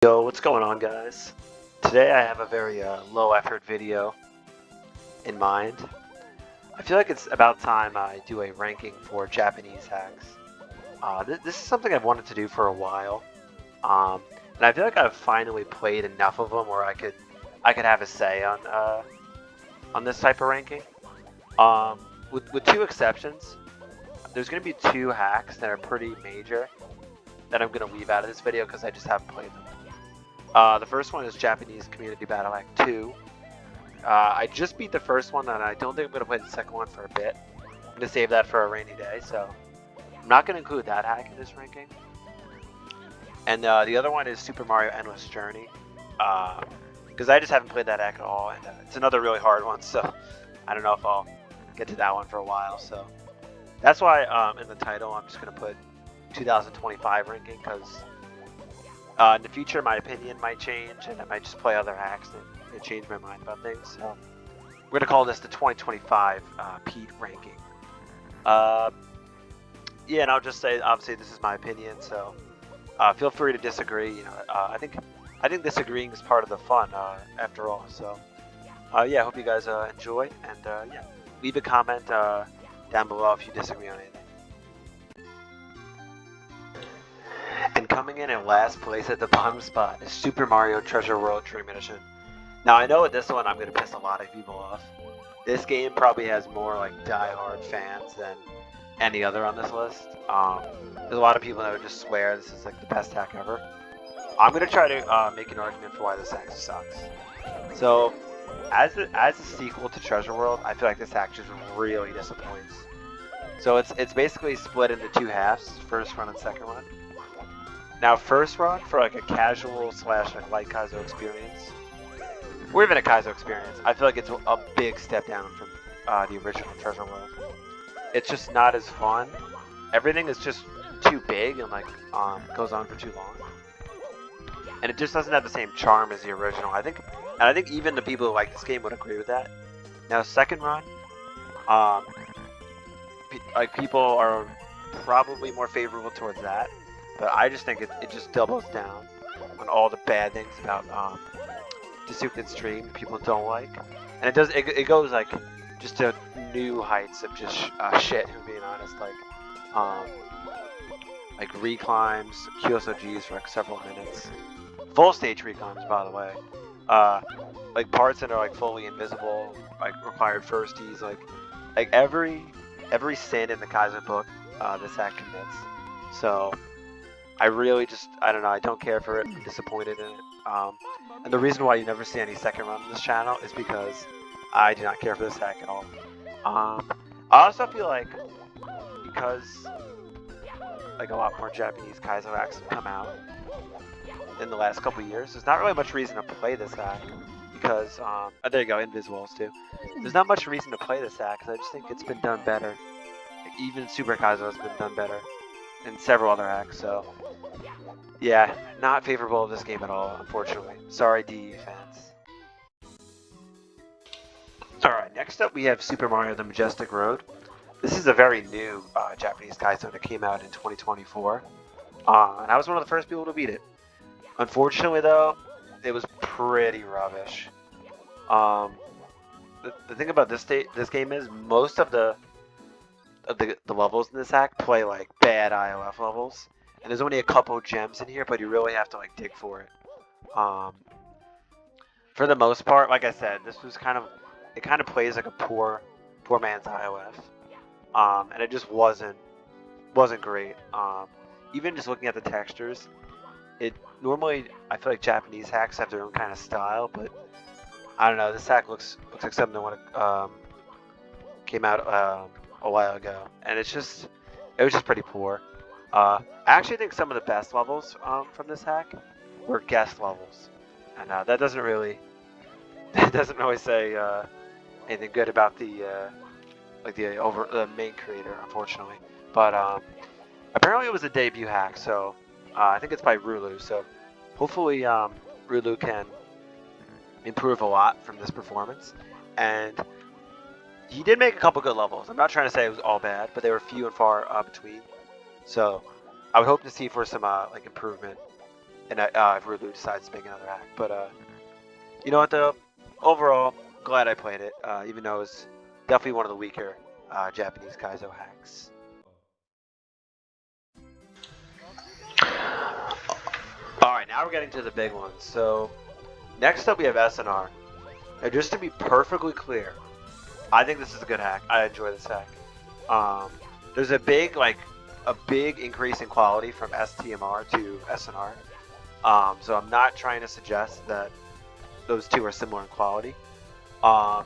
Yo, what's going on, guys? Today I have a very low effort video in mind. I feel like it's about time I do a ranking for Japanese hacks. This is something I've wanted to do for a while, and I feel like I've finally played enough of them where I could have a say on this type of ranking. With two exceptions, there's going to be two hacks that are pretty major that I'm going to leave out of this video because I just haven't played them. The first one is Japanese Community Battle Hack 2. I just beat the first one, and I don't think I'm going to play the second one for a bit. I'm going to save that for a rainy day, so I'm not going to include that hack in this ranking. And the other one is Super Mario Endless Journey, because I just haven't played that hack at all, and it's another really hard one, so I don't know if I'll get to that one for a while. So that's why in the title I'm just going to put 2025 ranking, because in the future, my opinion might change, and I might just play other hacks and change my mind about things. So we're gonna call this the 2025 Pete ranking. Yeah, and I'll just say, obviously, this is my opinion, so feel free to disagree. You know, I think disagreeing is part of the fun, after all. So yeah, I hope you guys enjoy, and yeah, leave a comment down below if you disagree on anything. And coming in at last place at the bottom spot is Super Mario Treasure World Dream Edition. Now I know with this one I'm going to piss a lot of people off. This game probably has more like die-hard fans than any other on this list. There's a lot of people that would just swear this is like the best hack ever. I'm going to try to make an argument for why this hack sucks. So, as a sequel to Treasure World, I feel like this hack just really disappoints. So it's basically split into two halves, first run and second run. Now, first run, for like a casual / like light Kaizo experience, or even a Kaizo experience, I feel like it's a big step down from the original Treasure World. It's just not as fun. Everything is just too big and like goes on for too long, and it just doesn't have the same charm as the original. I think even the people who like this game would agree with that. Now, second run, like people are probably more favorable towards that. But I just think it just doubles down on all the bad things about the Super Stream people don't like, and it goes like just to new heights of just shit. If I'm being honest, like reclimbs, QSOGs for like several minutes, full stage reclimbs, by the way, like parts that are like fully invisible, like required firsties, like every sin in the Kaizen book, this hack commits. So I really I don't know, I don't care for it, I'm disappointed in it. And the reason why you never see any second run on this channel is because I do not care for this hack at all. I also feel like, because like a lot more Japanese Kaizo hacks have come out in the last couple years, there's not really much reason to play this hack, because, there you go, invisuals too. There's not much reason to play this hack, because I just think it's been done better. Even Super Kaizo has been done better, and several other hacks, so yeah, not favorable of this game at all, unfortunately. Sorry, DE fans. Alright, next up we have Super Mario The Majestic Road. This is a very new Japanese Kaizo that came out in 2024, and I was one of the first people to beat it. Unfortunately, though, it was pretty rubbish. The thing about this game is most of the levels in this hack play like bad IOF levels, and there's only a couple gems in here, but you really have to like dig for it. For the most part, like I said, this was kind of plays like a poor man's IOF, and it just wasn't great. Even just looking at the textures, normally I feel like Japanese hacks have their own kind of style, but I don't know, this hack looks like something that came out a while ago, and it was just pretty poor. I actually think some of the best levels from this hack were guest levels, and that doesn't really say anything good about the main creator, unfortunately. But apparently it was a debut hack, so I think it's by Rulu. So hopefully Rulu can improve a lot from this performance, and he did make a couple good levels. I'm not trying to say it was all bad, but they were few and far between. So I would hope to see for some like improvement and if Rulu decides to make another hack. But you know what though? Overall, glad I played it, even though it was definitely one of the weaker Japanese Kaizo hacks. Alright, now we're getting to the big ones. So, next up we have SNR. Now, just to be perfectly clear, I think this is a good hack. I enjoy this hack. There's a big increase in quality from STMR to SNR. So I'm not trying to suggest that those two are similar in quality. So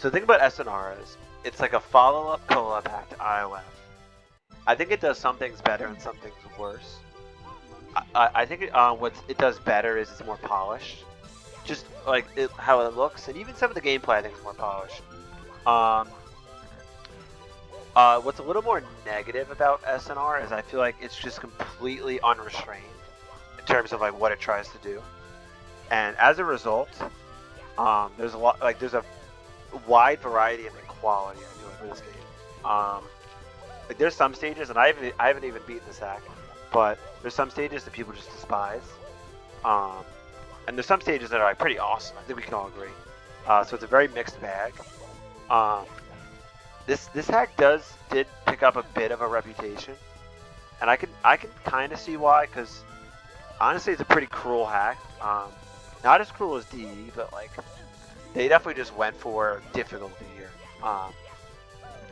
the thing about SNR is it's like a follow-up collab hack to IOF. I think it does some things better and some things worse. I think what it does better is it's more polished. Just like how it looks, and even some of the gameplay I think is more polished. What's a little more negative about SNR is I feel like it's just completely unrestrained in terms of like what it tries to do, and as a result, there's a wide variety of quality I feel like for this game. Like there's some stages, and I haven't even beaten this hack, but there's some stages that people just despise. And there's some stages that are like pretty awesome. I think we can all agree. So it's a very mixed bag. This hack did pick up a bit of a reputation, and I can kind of see why. Because honestly, it's a pretty cruel hack. Not as cruel as DE, but like they definitely just went for difficulty here.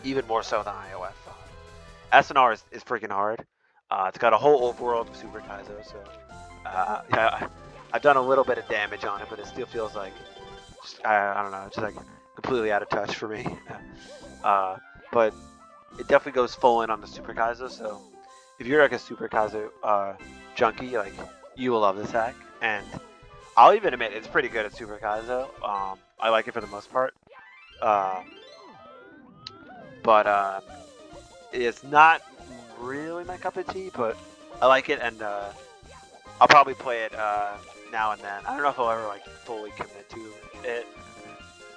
Even more so than IOF. SNR is freaking hard. It's got a whole overworld of Super Kaizo, so yeah. I've done a little bit of damage on it, but it still feels like, I don't know, just like completely out of touch for me. But it definitely goes full in on the Super Kaizo, so if you're like a Super Kaizo junkie, like you will love this hack. And I'll even admit it's pretty good at Super Kaizo. I like it for the most part. But it's not really my cup of tea, but I like it, and I'll probably play it now and then. I don't know if I'll ever like fully commit to it,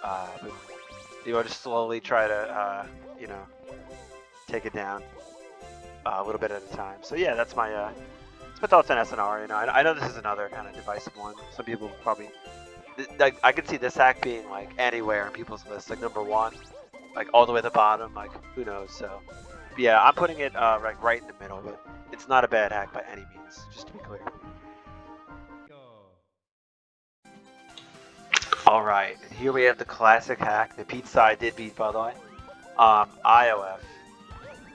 but just slowly try to take it down a little bit at a time. So yeah, that's my thoughts on SNR. I know this is another kind of divisive one. Some people probably I could see this hack being like anywhere in people's lists, like number 1, like all the way at the bottom, like who knows. So yeah, I'm putting it right in the middle, but it's not a bad hack by any means, just to be clear. Alright, here we have the classic hack, the pizza I did beat, by the way. IOF.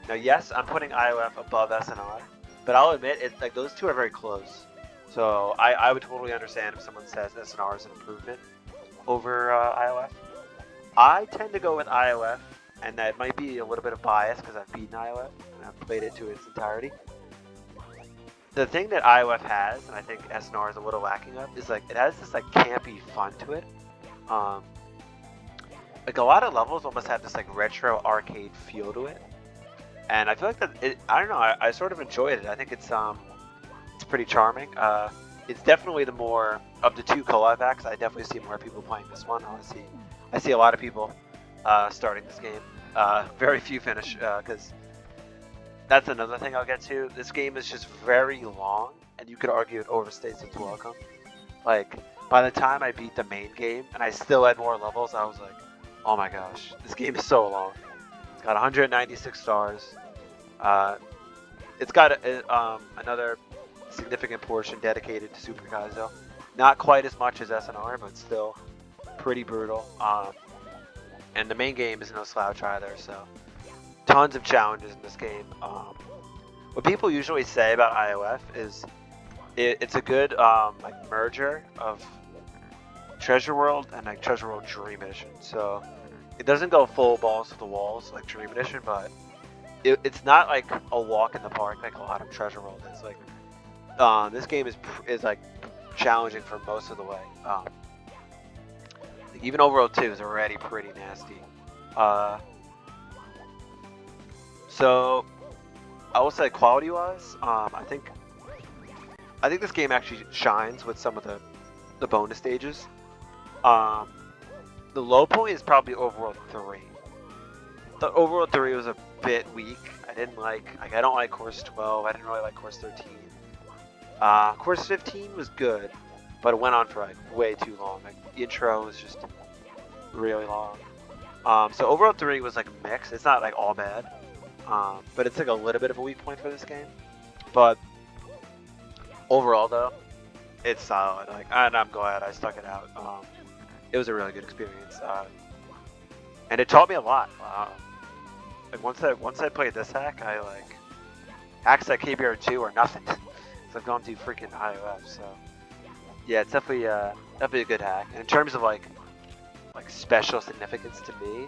Now yes, I'm putting IOF above SNR, but I'll admit, like those two are very close. So I would totally understand if someone says SNR is an improvement over IOF. I tend to go with IOF, and that might be a little bit of bias because I've beaten IOF and I've played it to its entirety. The thing that IOF has, and I think SNR is a little lacking of, is like it has this like campy fun to it. Like a lot of levels almost have this like retro arcade feel to it, and I feel like that I don't know. I sort of enjoyed it. I think it's pretty charming. It's definitely the more of the two collab hacks. I definitely see more people playing this one. I see a lot of people starting this game. Very few finish because that's another thing I'll get to. This game is just very long, and you could argue it overstays its welcome. Like by the time I beat the main game and I still had more levels, I was like, oh my gosh, this game is so long. It's got 196 stars. It's got another significant portion dedicated to Super Kaizo. Not quite as much as SNR, but still pretty brutal. And the main game is no slouch either, so tons of challenges in this game. What people usually say about IOF is it's a good like merger of Treasure World and like Treasure World Dream Edition. So it doesn't go full balls to the walls like Dream Edition, but it's not like a walk in the park like a lot of Treasure World is. Like this game is like challenging for most of the way. Even Overworld 2 is already pretty nasty. So I will say quality-wise, I think this game actually shines with some of the bonus stages. The low point is probably Overworld 3. The Overworld 3 was a bit weak. I don't like Course 12. I didn't really like Course 13. Course 15 was good, but it went on for like way too long. Like the intro was just really long. So overall 3 was like a mix. It's not like all bad, but it's like a little bit of a weak point for this game. But overall though, it's solid. Like, and I'm glad I stuck it out. It was a really good experience, and it taught me a lot. Like once I played this hack, I like hacks like KBR2 or nothing. So I've gone to freaking IOF. So yeah, it's definitely a good hack. And in terms of like special significance to me,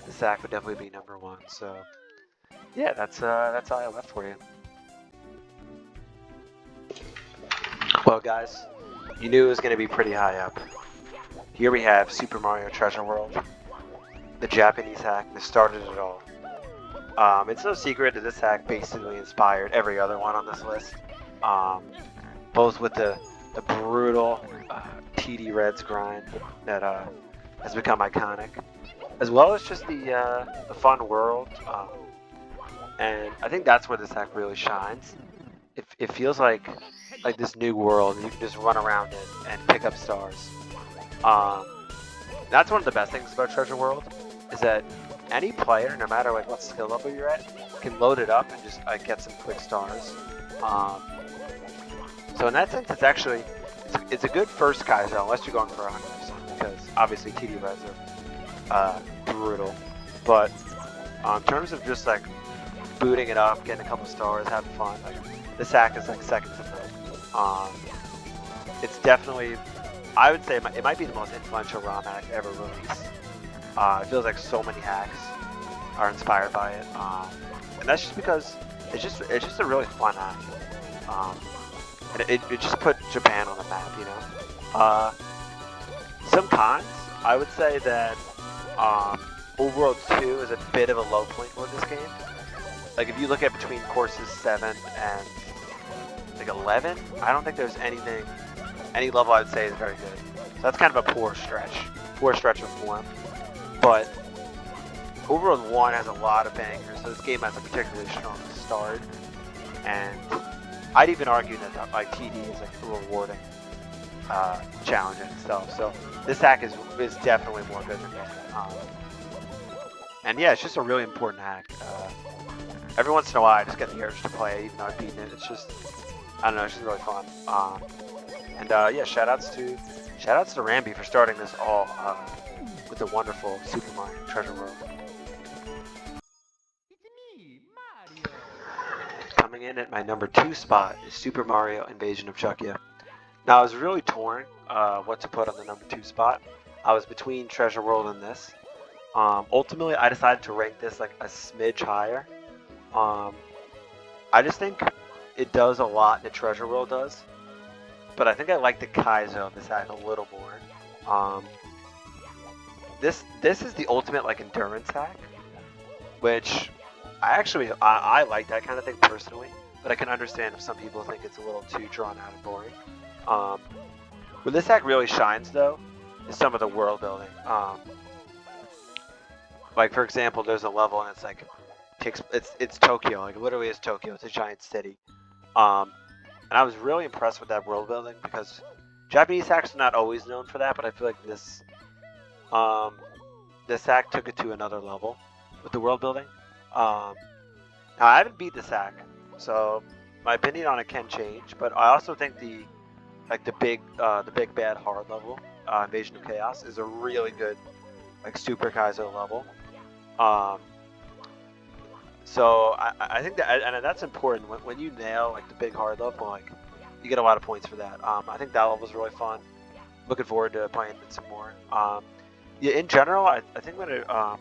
this hack would definitely be number 1. So yeah, that's IOF for you. Well, guys, you knew it was going to be pretty high up. Here we have Super Mario Treasure World, the Japanese hack that started it all. It's no secret that this hack basically inspired every other one on this list, both with the brutal TD Reds grind that has become iconic, as well as just the fun world, and I think that's where this hack really shines. It feels like this new world, and you can just run around it and pick up stars. That's one of the best things about Treasure World, is that any player, no matter like what skill level you're at, can load it up and just get some quick stars. So in that sense, it's actually it's a good first Kaizo, unless you're going for 100%, because obviously TD Reds are brutal. But in terms of just like booting it up, getting a couple stars, having fun, like this hack is like second to none. It's definitely, I would say it might be the most influential ROM hack ever released. It feels like so many hacks are inspired by it, and that's just because it's just a really fun hack, and it just put Japan on the map, you know. Some cons, I would say that Overworld 2 is a bit of a low point for this game. Like if you look at between courses 7 and like 11, I don't think there's any level I would say is very good. So that's kind of a poor stretch of form. But Overworld 1 has a lot of bangers, so this game has a particularly strong start. And I'd even argue that like TD is like a rewarding challenge in itself. So this hack is definitely more good than that. And yeah, it's just a really important hack. Every once in a while, I just get the urge to play it, even though I've beaten it. It's just, I don't know, it's just really fun. And yeah, shoutouts to Rambi for starting this all with the wonderful Super Mario Treasure World. Coming in at my number 2 spot is Super Mario Invasion of Chuckya. Now I was really torn what to put on the number 2 spot. I was between Treasure World and this. Ultimately, I decided to rank this like a smidge higher. I just think it does a lot that Treasure World does, but I think I like the Kaizo of this hack a little more. This is the ultimate like endurance hack, which I like that kind of thing personally, but I can understand if some people think it's a little too drawn out and boring. Where this hack really shines though is some of the world building. Like for example, there's a level and it's like it's Tokyo, like literally it's Tokyo, it's a giant city. And I was really impressed with that world building because Japanese hacks are not always known for that, but I feel like this hack took it to another level with the world building. Now I haven't beat this hack, so my opinion on it can change, but I also think the big bad hard level, Invasion of Chaos, is a really good like Super Kaizo level. So I think that, and that's important when you nail like the big hard level, like you get a lot of points for that. I think that level was really fun. Looking forward to playing it some more. Yeah, in general, I think I'm gonna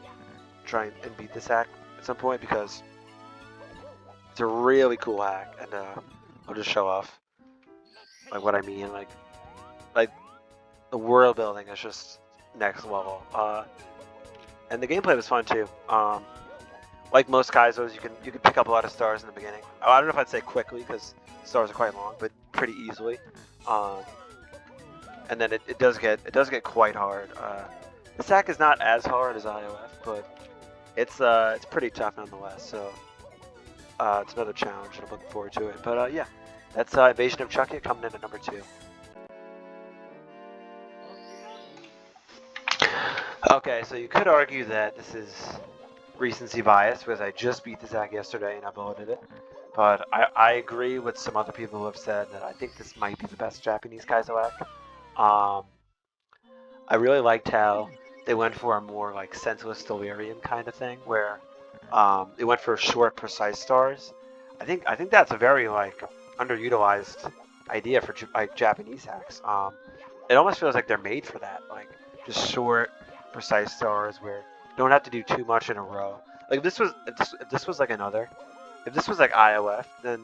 try and beat this hack at some point because it's a really cool hack, and I'll just show off like what I mean. Like the world building is just next level. And the gameplay was fun too. Like most Kaizos, you can pick up a lot of stars in the beginning. I don't know if I'd say quickly because stars are quite long, but pretty easily. And then it does get quite hard. This hack is not as hard as IOF, but it's pretty tough nonetheless. So it's another challenge, and I'm looking forward to it. But yeah, That's Invasion of Chucky coming in at number 2. Okay, so you could argue that this is recency bias because I just beat this hack yesterday and uploaded it. But I agree with some other people who have said that I think this might be the best Japanese Kaizo hack. I really liked how they went for a more like senseless delirium kind of thing, where they went for short, precise stars. I think that's a very like underutilized idea for like Japanese hacks. It almost feels like they're made for that, like just short, precise stars where you don't have to do too much in a row. Like if this was like if this was like IOF, then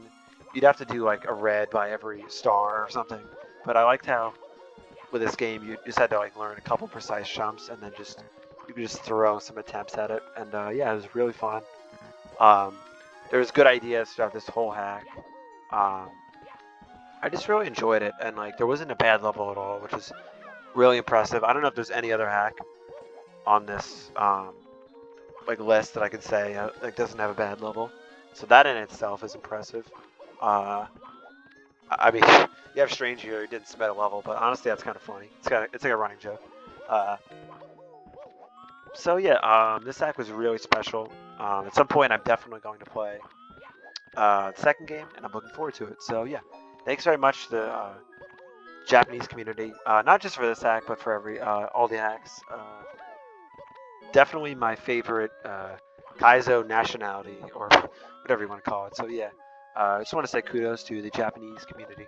you'd have to do like a red by every star or something. But I liked how with this game you just had to like learn a couple precise jumps and then you could just throw some attempts at it. And yeah, it was really fun. Um, there was good ideas throughout this whole hack. Um, I just really enjoyed it, and like there wasn't a bad level at all, which is really impressive. I don't know if there's any other hack on this like list that I could say like doesn't have a bad level. So that in itself is impressive. Uh, I mean, you have Strange here who didn't submit a level, but honestly, that's kind of funny. It's like a running joke. Uh, so yeah, this hack was really special. At some point, I'm definitely going to play the second game, and I'm looking forward to it. So yeah, thanks very much to the Japanese community, not just for this hack, but for every all the hacks. Definitely my favorite Kaizo nationality, or whatever you want to call it. So yeah, I just want to say kudos to the Japanese community.